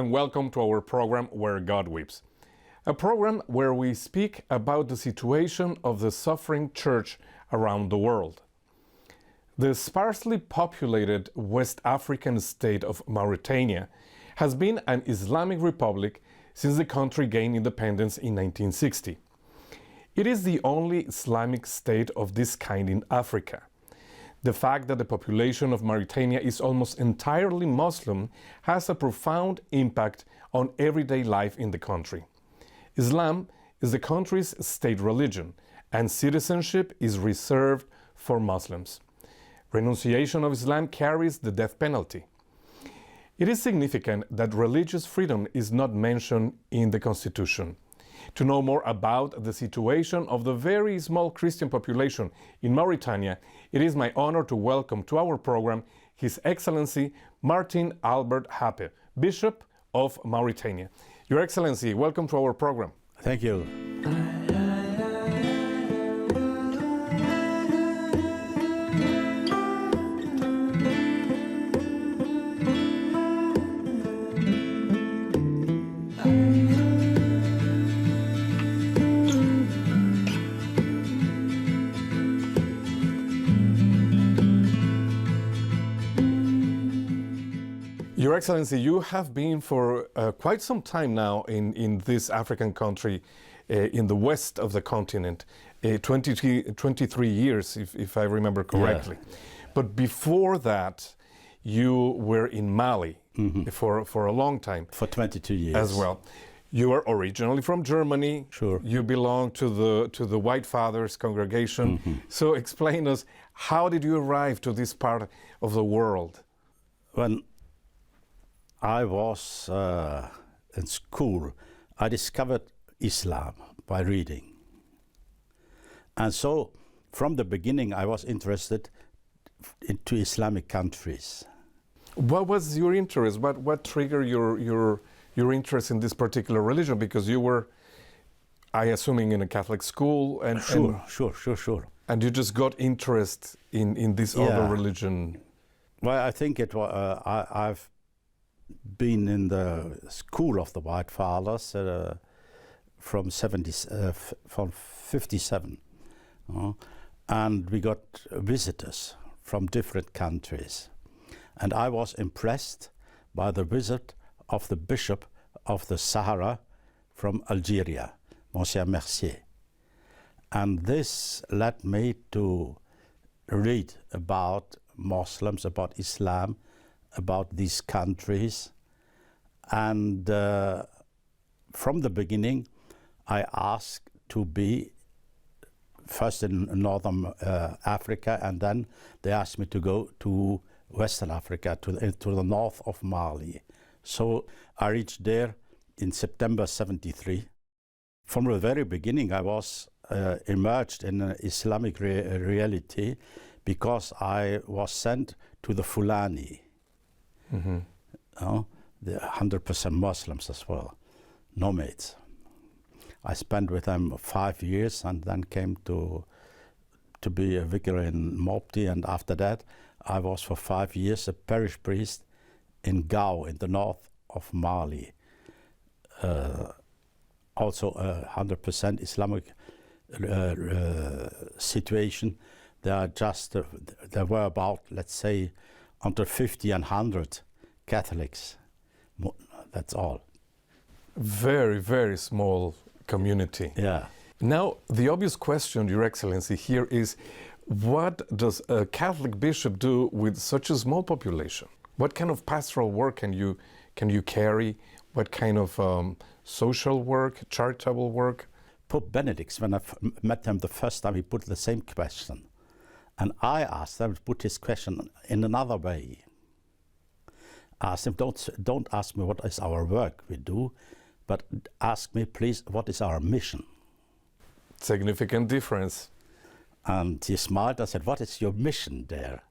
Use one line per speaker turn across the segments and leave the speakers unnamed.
and welcome to our program Where God Weeps, a program where we speak about the situation of the suffering church around the world. The sparsely populated West African state of Mauritania has been an Islamic Republic since the country gained independence in 1960. It is the only Islamic state of this kind in Africa. The fact that the population of Mauritania is almost entirely Muslim has a profound impact on everyday life in the country. Islam is the country's state religion, and citizenship is reserved for Muslims. Renunciation of Islam carries the death penalty. It is significant that religious freedom is not mentioned in the Constitution. To know more about the situation of the very small Christian population in Mauritania, it is my honor to welcome to our program His Excellency Martin Albert Happe, Bishop of Mauritania. Your Excellency, welcome to our program.
Thank you.
Your Excellency, you have been for quite some time now in this African country in the west of the continent, 23 years, if I remember correctly.
Yeah.
But before that, you were in Mali for a long time.
For 22 years.
As well. You are originally from Germany.
Sure.
You belong to the White Fathers congregation. So explain us, how did you arrive to this part of the world?
When I was in school, I discovered Islam by reading. And so, from the beginning, I was interested into Islamic countries.
What was your interest? What triggered your interest in this particular religion? Because you were, I assuming, in a Catholic school, and
Sure.
And you just got interest in this other religion.
Well, I think it was. I've been in the school of the White Fathers from 57, and we got visitors from different countries, and I was impressed by the visit of the Bishop of the Sahara from Algeria, Monsieur Mercier, and this led me to read about Muslims, about Islam, about these countries, and from the beginning I asked to be first in Northern Africa, and then they asked me to go to Western Africa, to the north of Mali. So I reached there in September 73. From the very beginning I was immersed in an Islamic reality, because I was sent to the Fulani. They're 100% Muslims as well, nomads. I spent with them 5 years, and then came to be a vicar in Mopti, and after that I was for 5 years a parish priest in Gao in the north of Mali. Also a 100% Islamic situation. There were about, let's say, under 50 and 100 Catholics. That's all.
Very, very small community.
Yeah.
Now, the obvious question, Your Excellency, here is, what does a Catholic bishop do with such a small population? What kind of pastoral work can you carry? What kind of social work, charitable work?
Pope Benedict, when I met him the first time, he put the same question. And I asked him to put his question in another way. I asked him, don't ask me what is our work we do, but ask me, please, what is our mission?
Significant difference.
And he smiled and said, what is your mission there?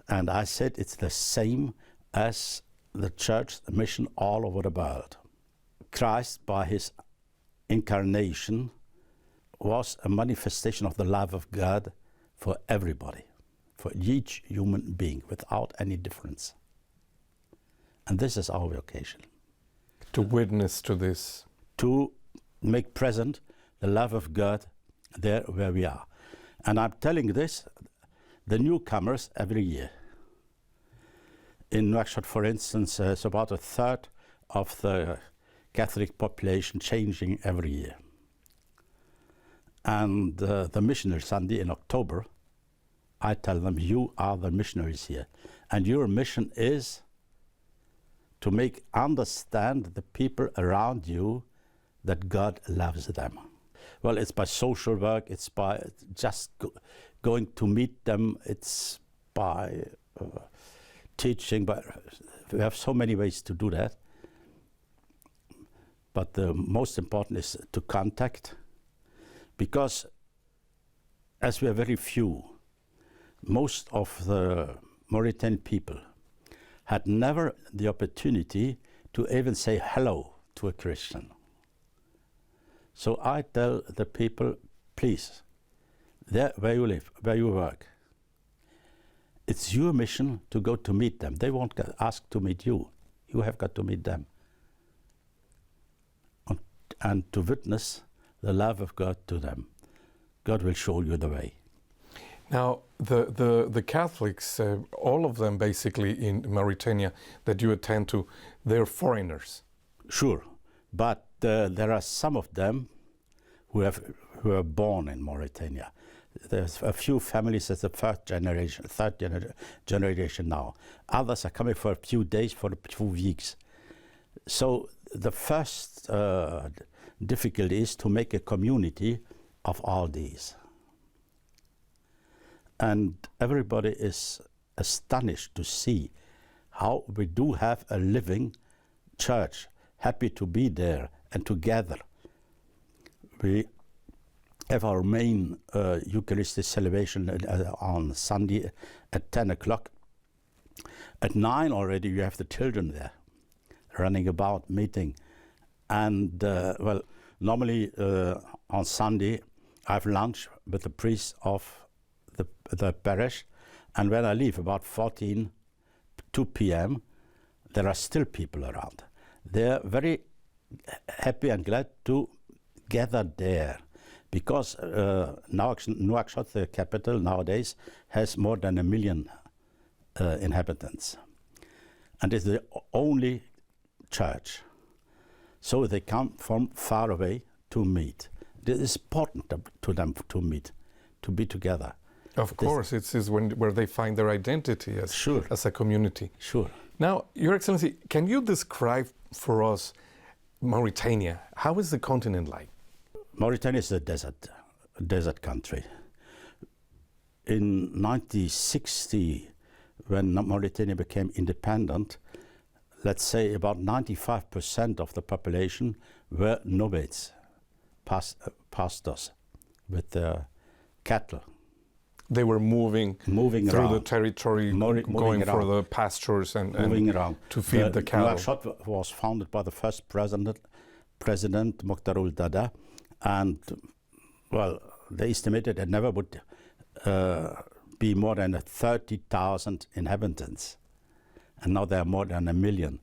And I said, it's the same as the church, the mission all over the world. Christ, by his incarnation, was a manifestation of the love of God for everybody, for each human being, without any difference. And this is our vocation.
To witness to this.
To make present the love of God there where we are. And I'm telling this, the newcomers every year. In Nouakchott, for instance, it's about a third of the Catholic population changing every year. And the missionary Sunday in October, I tell them, you are the missionaries here. And your mission is to make understand the people around you that God loves them. Well, it's by social work, it's by just going to meet them, it's by teaching, but we have so many ways to do that. But the most important is to contact, because as we are very few, most of the Mauritanian people had never the opportunity to even say hello to a Christian. So I tell the people, please, there where you live, where you work, it's your mission to go to meet them. They won't ask to meet you. You have got to meet them. And to witness the love of God to them. God will show you the way.
Now, the Catholics, all of them basically in Mauritania that you attend to, they're foreigners.
Sure, but there are some of them who are born in Mauritania. There's a few families as the third generation now. Others are coming for a few days, for a few weeks. So the first difficulty is to make a community of all these. And everybody is astonished to see how we do have a living church, happy to be there and together. We have our main Eucharistic celebration on Sunday at 10 o'clock. At 9 already you have the children there, running about, meeting. And well, normally on Sunday I have lunch with the priest of the parish, and when I leave about 2 p.m., there are still people around. They're very happy and glad to gather there, because Nouakchott, the capital nowadays, has more than 1 million inhabitants, and it's the only church. So they come from far away to meet. It is important to them to meet, to be together.
Of course, it's where they find their identity as a community.
Sure.
Now, Your Excellency, can you describe for us Mauritania? How is the continent like?
Mauritania is a desert country. In 1960, when Mauritania became independent, let's say about 95% of the population were nomads, pastors with their cattle.
They were moving through
around
the territory, going for the pastures and to feed the cattle.
Nouakchott was founded by the first President Mokhtar Dada, and well, they estimated it never would be more than 30,000 inhabitants, and now there are more than 1 million.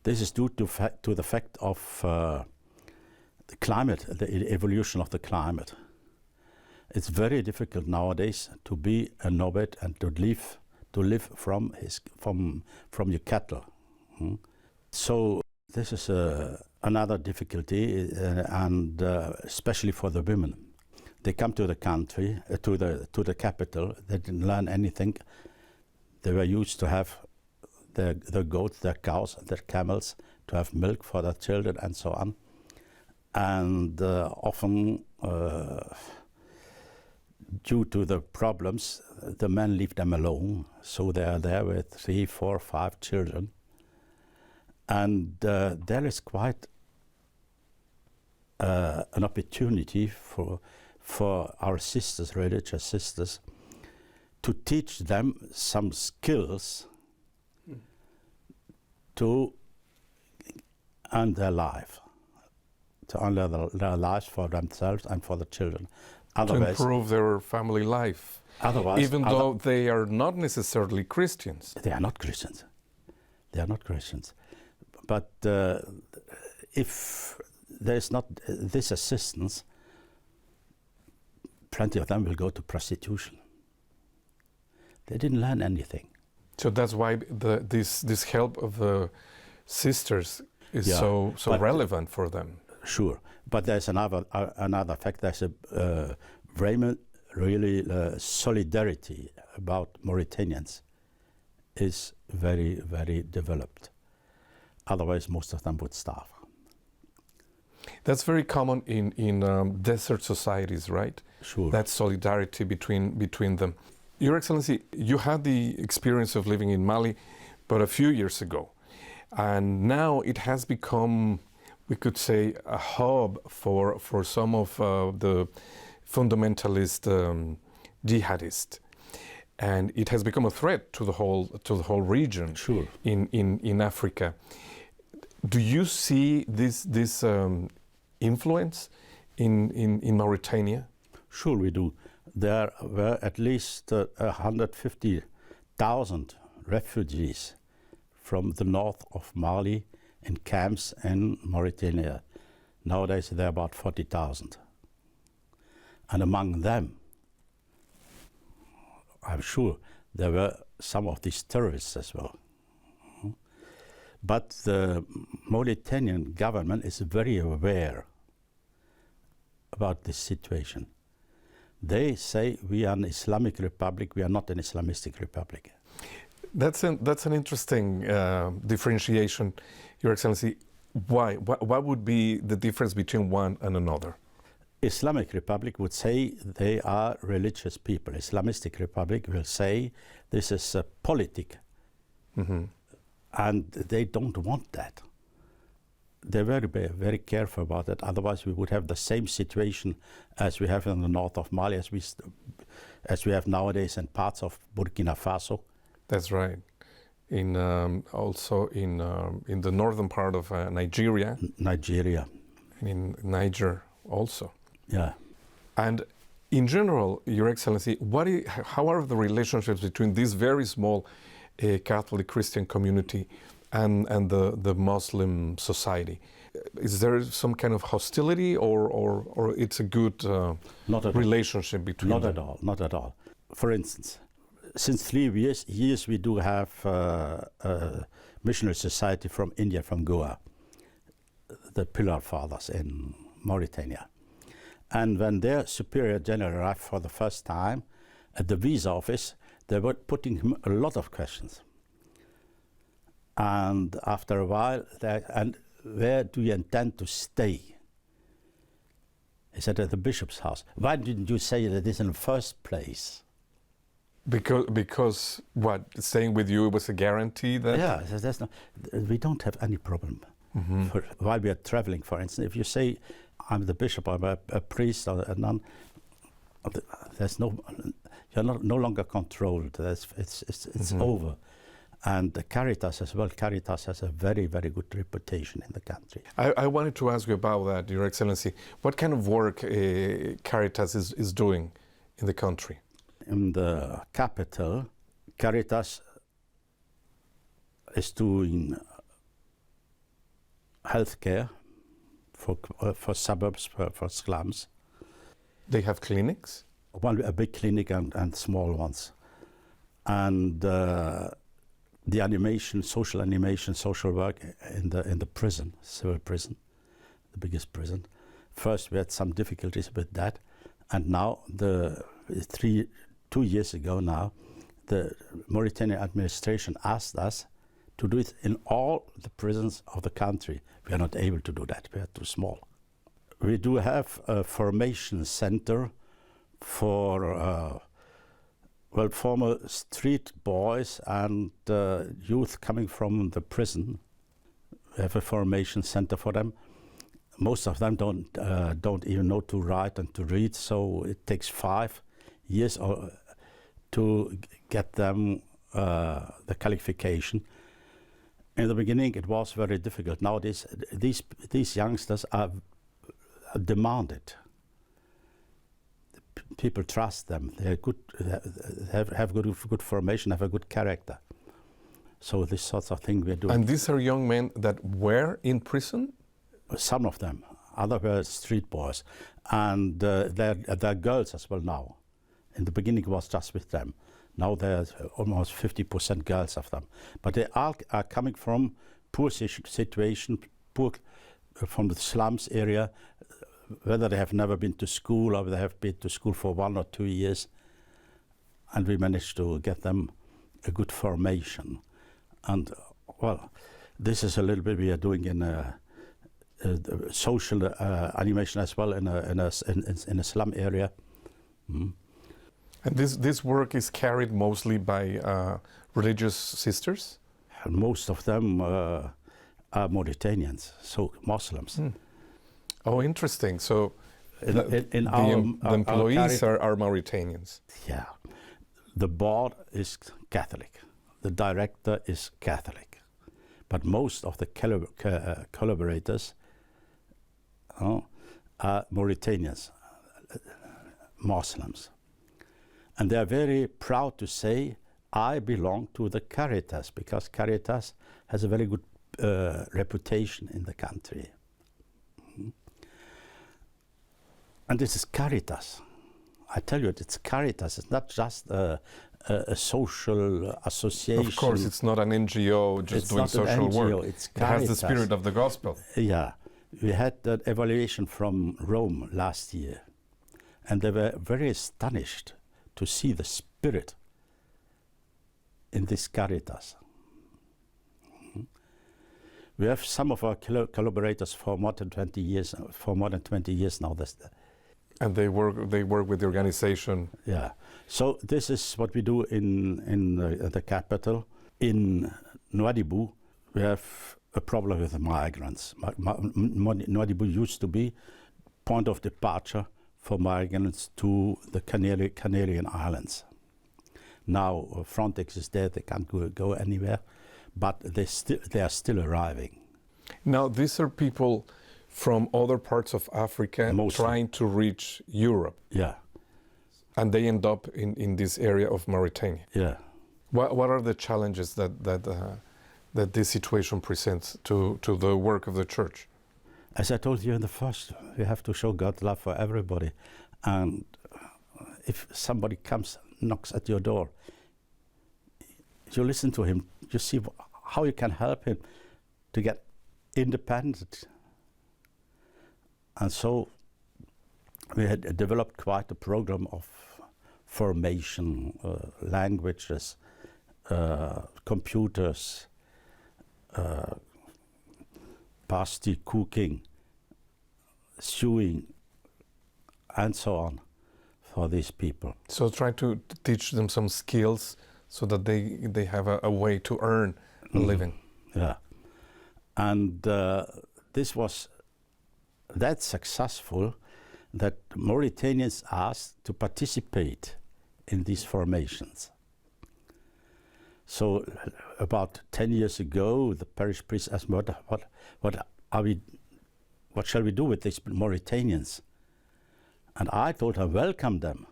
This is due to the fact of the climate, the evolution of the climate. It's very difficult nowadays to be a nomad and to live from your cattle. So this is another difficulty, and especially for the women. They come to the country, to the capital. They didn't learn anything. They were used to have their goats, their cows, their camels, to have milk for their children and so on. And often, due to the problems, the men leave them alone. So they are there with 3, 4, 5 children. And there is quite an opportunity for our sisters, religious sisters, to teach them some skills to earn their life, to earn their lives for themselves and for the children.
Otherwise, to improve their family life. Even though they are not necessarily Christians.
They are not Christians. They are not Christians. But if there is not this assistance, plenty of them will go to prostitution. They didn't learn anything.
So that's why this help of the sisters is so relevant for them.
Sure, but there's another fact. There's a really solidarity about Mauritanians is very, very developed. Otherwise, most of them would starve.
That's very common in desert societies, right?
Sure.
That solidarity between them. Your Excellency, you had the experience of living in Mali, but a few years ago. And now it has become, we could say, a hub for some of the fundamentalist jihadists. And it has become a threat to the whole region.
Sure.
in Africa. Do you see this influence in Mauritania?
Sure, we do. There were at least 150,000 refugees from the north of Mali in camps in Mauritania. Nowadays there are about 40,000. And among them, I'm sure there were some of these terrorists as well. But the Mauritanian government is very aware about this situation. They say we are an Islamic Republic, we are not an Islamistic Republic.
That's an interesting differentiation, Your Excellency. Why? What would be the difference between one and another?
Islamic Republic would say they are religious people. Islamistic Republic will say this is a politic.
Mm-hmm.
And they don't want that. They're very, very careful about it. Otherwise, we would have the same situation as we have in the north of Mali, as we have nowadays in parts of Burkina Faso.
That's right. Also in the northern part of Nigeria.
Nigeria.
And in Niger also.
Yeah.
And in general, Your Excellency, how are the relationships between this very small Catholic Christian community and the Muslim society? Is there some kind of hostility or it's a good relationship between them?
Not at all. For instance, since 3 years we do have a missionary society from India, from Goa, the Pillar Fathers in Mauritania. And when their Superior General arrived for the first time at the visa office, they were putting him a lot of questions. And after a while, and where do you intend to stay? He said, at the bishop's house. Why didn't you say that this in the first place?
Because what, staying with you was a guarantee that?
Yeah, we don't have any problem.
Mm-hmm.
While we are traveling, for instance, if you say, I'm the bishop, I'm a priest or a nun, you're no longer controlled. It's mm-hmm. over. And the Caritas as well. Caritas has a very, very good reputation in the country.
I wanted to ask you about that, Your Excellency. What kind of work Caritas is doing in the country?
In the capital, Caritas is doing healthcare for suburbs, for slums.
They have clinics?
A big clinic and small ones. And the social work in the prison, civil prison, the biggest prison. First we had some difficulties with that, and now 2 years ago now, the Mauritanian administration asked us to do it in all the prisons of the country. We are not able to do that, we are too small. We do have a formation center for former street boys and youth coming from the prison. We have a formation center for them. Most of them don't even know to write and to read, so it takes 5 years to get them the qualification. In the beginning, it was very difficult. Nowadays, these youngsters are demanded. People trust them. They're good. Have good formation. Have a good character. So this sort of thing we're doing.
And these are young men that were in prison.
Some of them, other were street boys, and they're girls as well now. In the beginning it was just with them. Now there's almost 50% girls of them. But they all are coming from poor situation, poor from the slums area, whether they have never been to school or they have been to school for 1 or 2 years. And we managed to get them a good formation. And well, this is a little bit we are doing in a social animation as well in a slum area.
And this work is carried mostly by religious sisters?
And most of them are Mauritanians, so Muslims.
Oh, interesting. So
the
employees are Mauritanians?
Yeah. The board is Catholic. The director is Catholic. But most of the collaborators are Mauritanians, Muslims. And they are very proud to say, I belong to the Caritas, because Caritas has a very good reputation in the country. And this is Caritas. I tell you, it's Caritas. It's not just a social association.
Of course, it's not an NGO just doing social work.
It's
It has the spirit of the gospel.
Yeah. We had an evaluation from Rome last year, and they were very astonished to see the spirit in this Caritas. We have some of our collaborators for more than 20 years. Now.
And they work with the organization.
Yeah. So this is what we do in the capital. In Nouadhibou, we have a problem with the migrants. Nouadhibou used to be point of departure for migrants to the Canarian Islands. Now Frontex is there; they can't go anywhere, but they are still arriving.
Now these are people from other parts of Africa trying to reach Europe.
Yeah.
And they end up in this area of Mauritania.
Yeah.
What are the challenges that this situation presents to the work of the church?
As I told you in the first, we have to show God's love for everybody. And if somebody knocks at your door, you listen to him, you see how you can help him to get independent. And so we had developed quite a program of formation, languages, computers, pasty cooking, sewing, and so on for these people.
So try to teach them some skills so that they have a way to earn a living.
Yeah. And this was that successful that Mauritanians asked to participate in these formations. So about 10 years ago, the parish priest asked me, what shall we do with these Mauritanians? And I told her, welcome them,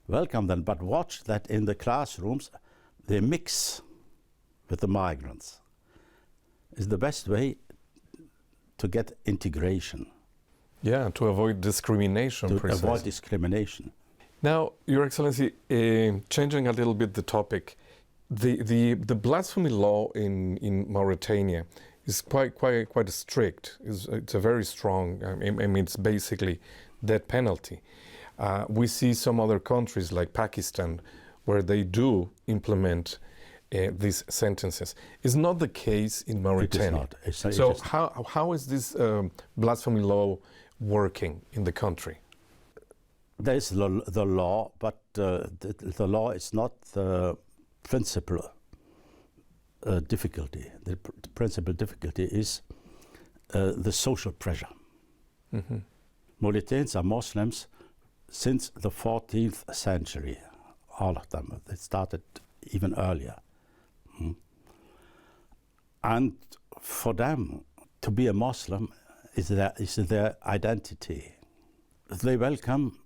but watch that in the classrooms they mix with the migrants. It's the best way to get integration.
Yeah, to avoid discrimination.
Avoid discrimination.
Now, Your Excellency, changing a little bit the topic, the blasphemy law in Mauritania is quite strict. It's a very strong. I mean, it's basically death penalty. We see some other countries like Pakistan where they do implement these sentences. It's not the case in Mauritania.
It is not.
So how is this blasphemy law working in the country?
There is the law, but the law is not the principal difficulty. The principal difficulty is the social pressure. Mm-hmm. Mauritanians are Muslims since the 14th century, all of them. They started even earlier. And for them, to be a Muslim is their identity. They welcome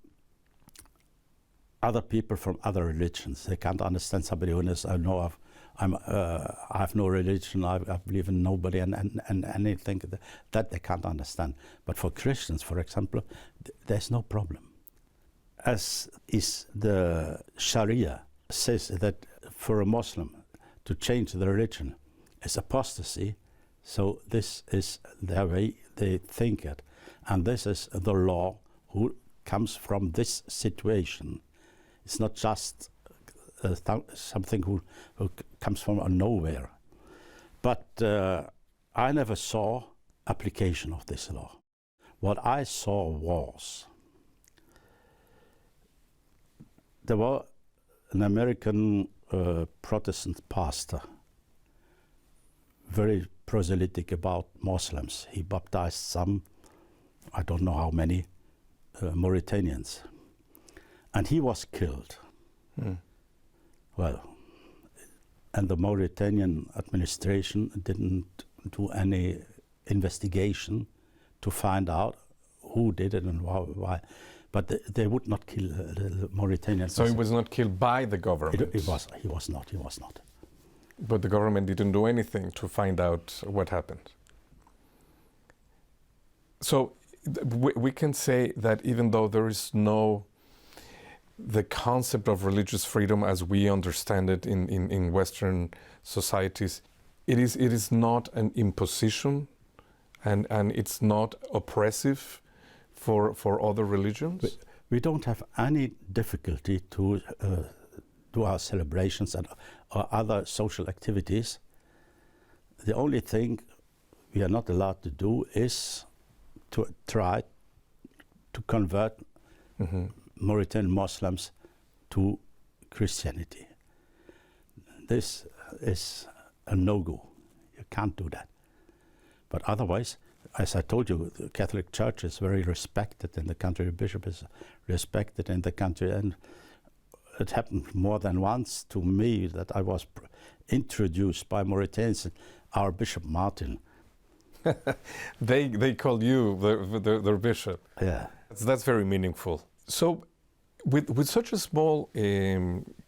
other people from other religions. They can't understand somebody who doesn't know I have no religion, I believe in nobody, and anything that they can't understand. But for Christians, for example, there's no problem. As is the Sharia says that for a Muslim to change the religion is apostasy, so this is the way they think it. And this is the law who comes from this situation. It's not just something who comes from nowhere. But I never saw application of this law. What I saw was there was an American Protestant pastor, very proselytic about Muslims. He baptized some, I don't know how many, Mauritanians. And he was killed. Mm. Well, and the Mauritanian administration didn't do any investigation to find out who did it and why. But they would not kill the Mauritanians.
So he was not killed by the government?
He was not.
But the government didn't do anything to find out what happened. So we can say that even though there is the concept of religious freedom as we understand it in Western societies, it is not an imposition and it's not oppressive for other religions?
We don't have any difficulty to do our celebrations and or other social activities. The only thing we are not allowed to do is to try to convert Mauritanian Muslims to Christianity. This is a no-go. You can't do that. But otherwise, as I told you, the Catholic Church is very respected in the country. The bishop is respected in the country, and it happened more than once to me that I was introduced by Mauritanians, our Bishop Martin.
They called you their bishop.
Yeah.
That's very meaningful. So with such a small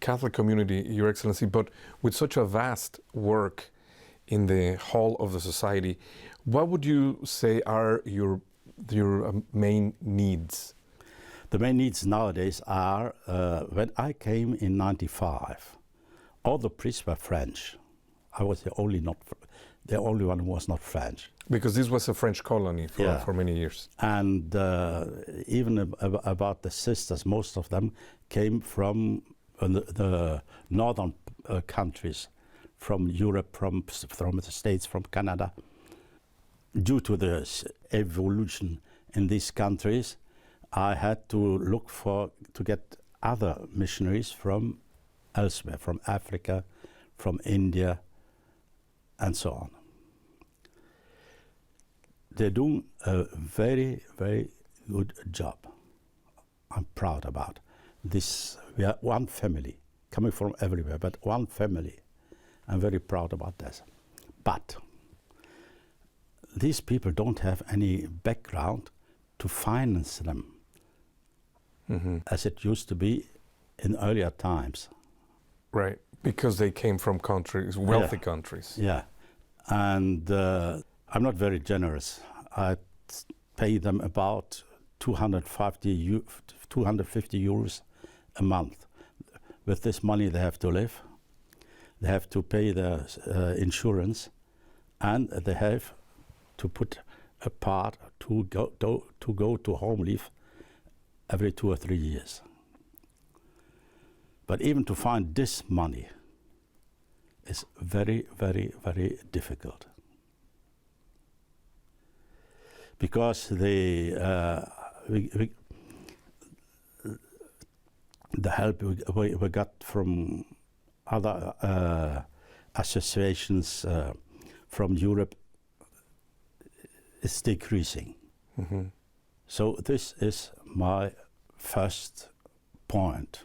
Catholic community, Your Excellency, but with such a vast work in the whole of the society, what would you say are your main needs?
The main needs nowadays are, when I came in '95, all the priests were French. I was the only one who was not French.
Because this was a French colony for many years.
And even about the sisters, most of them came from the northern countries, from Europe, from the States, from Canada. Due to the evolution in these countries, I had to look to get other missionaries from elsewhere, from Africa, from India, and so on. They're doing a very, very good job. I'm proud about this. We are one family, coming from everywhere, but one family. I'm very proud about this. But these people don't have any background to finance them, as it used to be in earlier times.
Right, because they came from countries, wealthy countries.
Yeah, and I'm not very generous. I pay them about 250 euros a month. With this money they have to live, they have to pay their insurance, and they have to put a part to go to home leave every 2 or 3 years. But even to find this money is very, very, very difficult. Because the help we got from other associations from Europe is decreasing. So this is my first point.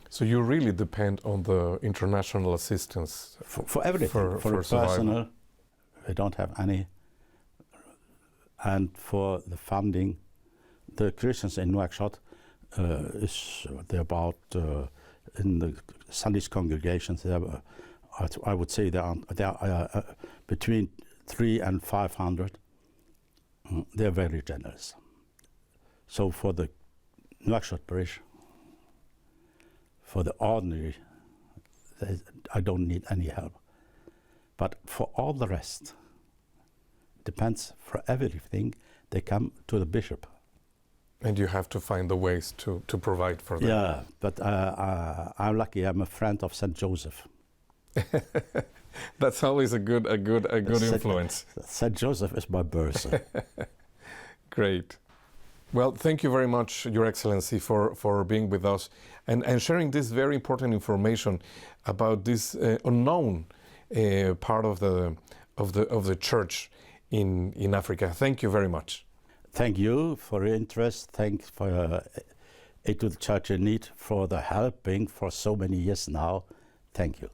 So you really depend on the international assistance
for everything. For personal, we don't have any. And for the funding, the Christians in Nouakchott they're about in the Sunday congregations. There are I would say there are between 300 and 500. They're very generous. So for the Nouakchott parish, for the ordinary, I don't need any help. But for all the rest, depends for everything, they come to the bishop.
And you have to find the ways to provide for them.
Yeah, but I'm lucky. I'm a friend of St. Joseph.
That's always a good influence.
St. Joseph is my birth.
Great. Well, thank you very much, Your Excellency, for being with us and sharing this very important information about this unknown part of the church in Africa. Thank you very much.
Thank you for your interest. Thanks for Aid to the Church in Need for the helping for so many years now. Thank you.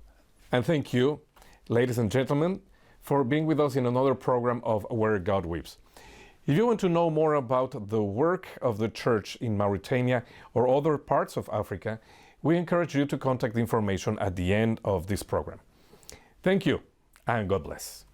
And thank you, ladies and gentlemen, for being with us in another program of Where God Weeps. If you want to know more about the work of the Church in Mauritania or other parts of Africa, we encourage you to contact the information at the end of this program. Thank you, and God bless.